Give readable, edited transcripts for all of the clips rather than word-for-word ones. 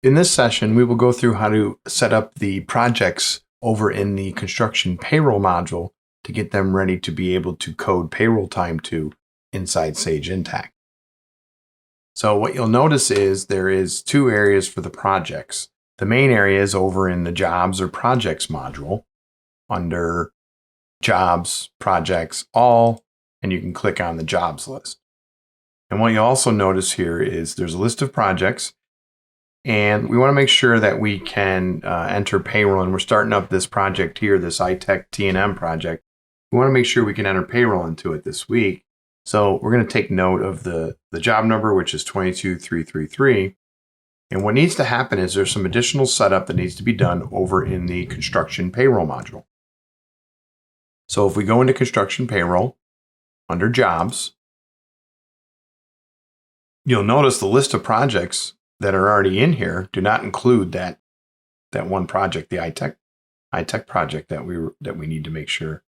In this session, we will go through how to set up the projects over in the construction payroll module to get them ready to be able to code payroll time to inside Sage Intacct. So what you'll notice is there is two areas for the projects. The main area is over in the jobs or projects module under jobs, projects, all, and you can click on the jobs list. And what you also notice here is there's a list of projects. And we want to make sure that we can enter payroll. And we're starting up this project here, this iTech T&M project. We want to make sure we can enter payroll into it this week. So we're going to take note of the job number, which is 22333. And what needs to happen is there's some additional setup that needs to be done over in the construction payroll module. So if we go into construction payroll under jobs, you'll notice the list of projects that are already in here do not include that one project, the iTech project that we need to make sure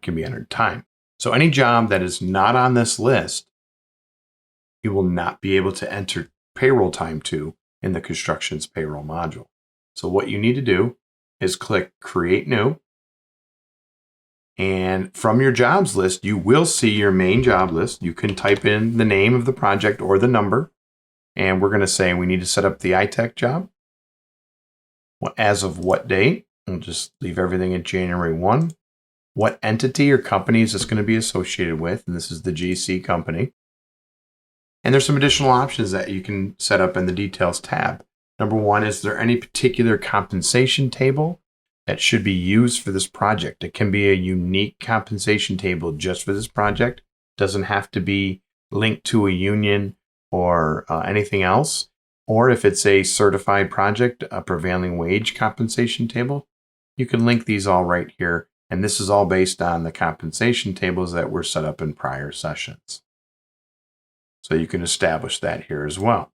can be entered time. So any job that is not on this list, you will not be able to enter payroll time to in the construction's payroll module. So what you need to do is click Create New. And from your jobs list, you will see your main job list. You can type in the name of the project or the number. And we're going to say we need to set up the iTech job. As of what date? We'll just leave everything at January 1. What entity or company is this going to be associated with? And this is the GC company. And there's some additional options that you can set up in the Details tab. Number one, is there any particular compensation table that should be used for this project? It can be a unique compensation table just for this project. It doesn't have to be linked to a union or anything else. Or if it's a certified project, a prevailing wage compensation table, you can link these all right here. And this is all based on the compensation tables that were set up in prior sessions. So you can establish that here as well.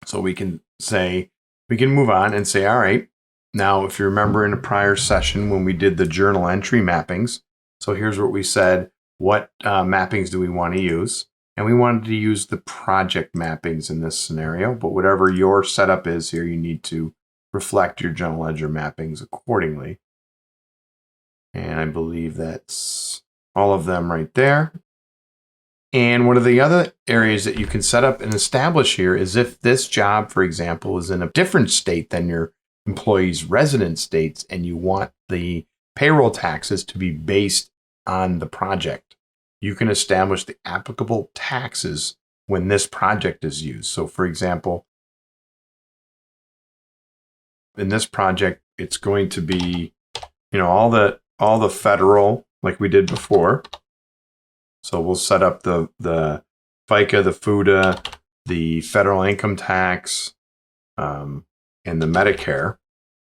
So we can move on and say, all right, now if you remember in a prior session when we did the journal entry mappings, so here's what we said, what mappings do we want to use? And we wanted to use the project mappings in this scenario, but whatever your setup is here, you need to reflect your general ledger mappings accordingly. And I believe that's all of them right there. And one of the other areas that you can set up and establish here is if this job, for example, is in a different state than your employee's resident states, and you want the payroll taxes to be based on the project. You can establish the applicable taxes when this project is used. So for example, in this project, it's going to be, all the federal like we did before. So we'll set up the FICA, the FUTA, the federal income tax, and the Medicare.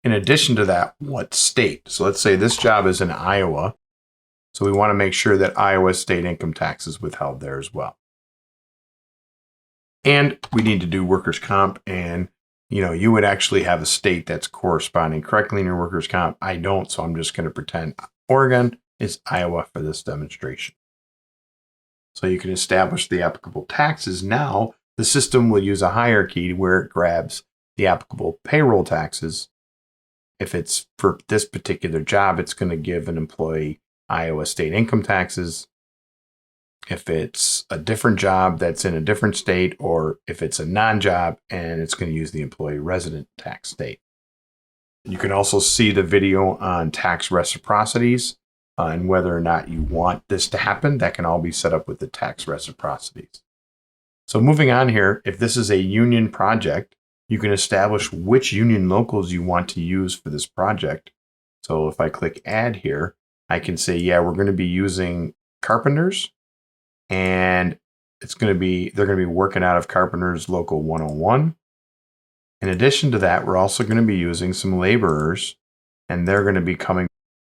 In addition to that, what state? So let's say this job is in Iowa. So we want to make sure that Iowa state income tax is withheld there as well. And we need to do workers' comp. And, you would actually have a state that's corresponding correctly in your workers' comp. I don't, so I'm just going to pretend Oregon is Iowa for this demonstration. So you can establish the applicable taxes. Now, the system will use a hierarchy where it grabs the applicable payroll taxes. If it's for this particular job, it's going to give an employee Iowa state income taxes. If it's a different job that's in a different state, or if it's a non-job, and it's going to use the employee resident tax state. You can also see the video on tax reciprocities and whether or not you want this to happen. That can all be set up with the tax reciprocities. So moving on here, if this is a union project, you can establish which union locals you want to use for this project. So if I click add here, I can say, yeah, we're going to be using carpenters, and they're going to be working out of Carpenters Local 101. In addition to that, we're also going to be using some laborers, and they're going to be coming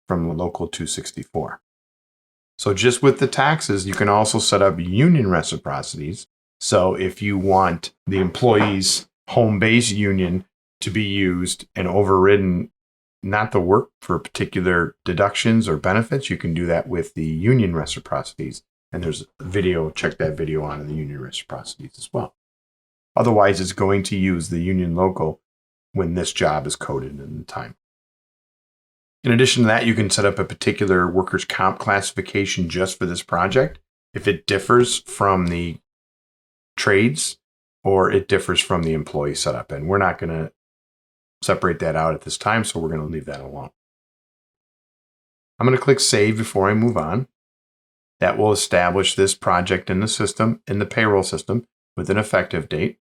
from Local 264. So just with the taxes, you can also set up union reciprocities. So if you want the employee's home base union to be used and overridden not the work for particular deductions or benefits, you can do that with the union reciprocities. And there's a video, check that video on the union reciprocities as well. Otherwise, it's going to use the union local when this job is coded in the time. In addition to that, you can set up a particular workers' comp classification just for this project if it differs from the trades or it differs from the employee setup. And we're not going to separate that out at this time, so we're going to leave that alone. I'm going to click Save before I move on. That will establish this project in the system, in the payroll system, with an effective date.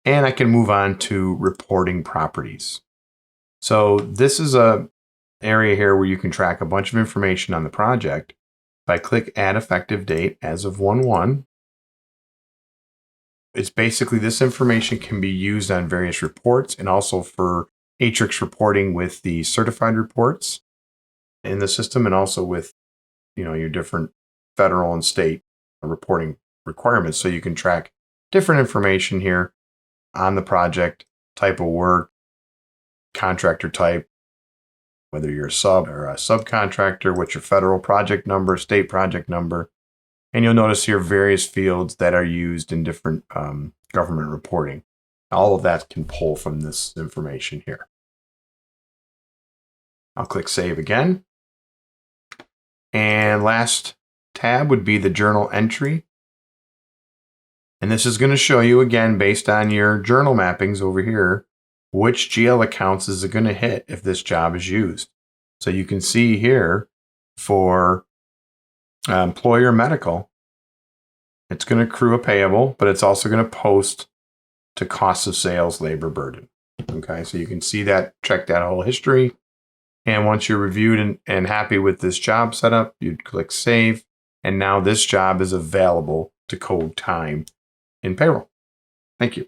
And I can move on to reporting properties. So this is a area here where you can track a bunch of information on the project. If I click Add Effective Date as of 1/1, it's basically this information can be used on various reports and also for Atrix reporting with the certified reports in the system, and also with your different federal and state reporting requirements. So you can track different information here on the project, type of work, contractor type, whether you're a sub or a subcontractor, what's your federal project number, state project number. And you'll notice here various fields that are used in different government reporting. All of that can pull from this information here. I'll click Save again. And last tab would be the journal entry. And this is going to show you, again, based on your journal mappings over here, which GL accounts is it going to hit if this job is used. So you can see here for employer medical, it's going to accrue a payable, but it's also going to post to cost of sales labor burden. Okay, so you can see that, check that whole history. And once you're reviewed and happy with this job setup, you'd click Save. And now this job is available to code time in payroll. Thank you.